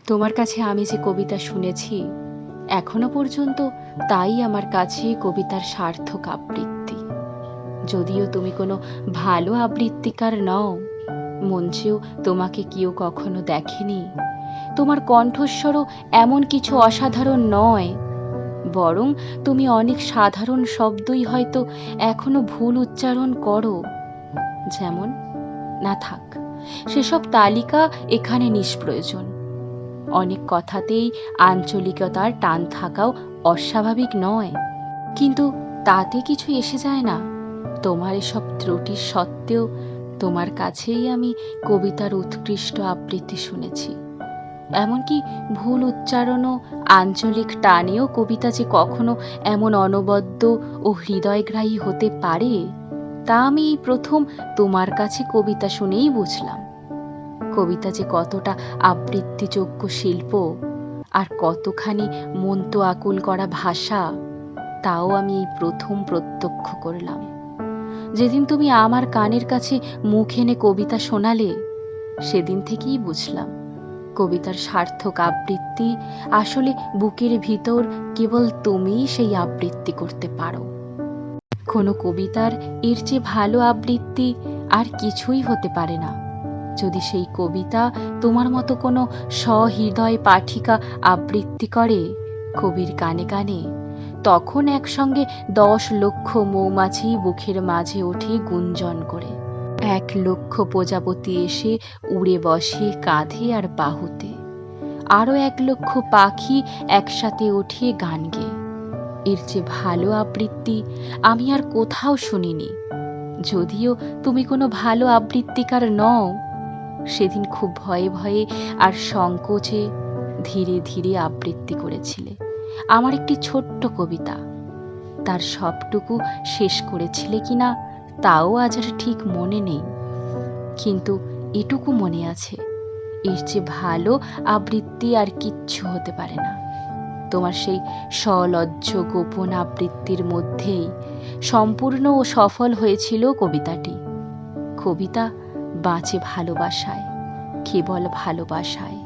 তোমার কাছে আমি যে কবিতা শুনেছি এখনো পর্যন্ত, তাই আমার কাছে কবিতার সার্থক আবৃত্তি। যদিও তুমি কোনো ভালো আবৃত্তিকার নও, মঞ্চেও তোমাকে কেউ কখনো দেখেনি, তোমার কণ্ঠস্বরও এমন কিছু অসাধারণ নয়, বরং তুমি অনেক সাধারণ শব্দই হয়তো এখনো ভুল উচ্চারণ করো। যেমন, না থাক, সেসব তালিকা এখানে নিষ্প্রয়োজন। অনেক কথাতেই আঞ্চলিকতার টান থাকাও অস্বাভাবিক নয়, কিন্তু তাতে কিছু এসে যায় না। তোমার এসব ত্রুটির সত্ত্বেও তোমার কাছেই আমি কবিতার উৎকৃষ্ট আবৃত্তি শুনেছি। এমনকি ভুল উচ্চারণও, আঞ্চলিক টানেও কবিতা যে কখনো এমন অনবদ্য ও হৃদয়গ্রাহী হতে পারে, তা আমি এই প্রথম তোমার কাছে কবিতা শুনেই বুঝলাম। কবিতা যে কতটা আবৃত্তিযোগ্য শিল্প, আর কতখানি মন তো আকুল করা ভাষা, তাও আমি এই প্রথম প্রত্যক্ষ করলাম যেদিন তুমি আমার কানের কাছে মুখ এনে কবিতা শোনালে। সেদিন থেকেই বুঝলাম কবিতার সার্থক আবৃত্তি আসলে বুকের ভিতর কেবল তুমিই সেই আবৃত্তি করতে পারো। কোনো কবিতার এর চেয়ে ভালো আবৃত্তি আর কিছুই হতে পারে না। যদি সেই কবিতা তোমার মতো কোনো সহৃদয় পাঠিকা আবৃত্তি করে কবির কানে কানে, তখন একসঙ্গে 10 লক্ষ মৌমাছি বুকের মাঝে ওঠে গুঞ্জন করে। 1 লক্ষ প্রজাপতি এসে উড়ে বসে কাঁধে আর বাহুতে। আরো 1 লক্ষ পাখি একসাথে ওঠে গান গেয়ে। এর চেয়ে ভালো আবৃত্তি আমি আর কোথাও শুনিনি। যদিও তুমি কোনো ভালো আবৃত্তিকার নও, সেদিন খুব ভয়ে ভয়ে আর সংকোচে ধীরে ধীরে আবৃত্তি করেছিলে আমার একটি ছোট্ট কবিতা। তার সবটুকু শেষ করেছিলে কিনা তাও আজ আর ঠিক মনে নেই, কিন্তু এটুকু মনে আছে, এর চেয়ে ভালো আবৃত্তি আর কিচ্ছু হতে পারে না। তোমার সেই সলজ্জ গোপন আবৃত্তির মধ্যেই সম্পূর্ণ ও সফল হয়েছিল কবিতাটি। কবিতা বাঁচে ভালোবাসায়, কেবল ভালোবাসায়।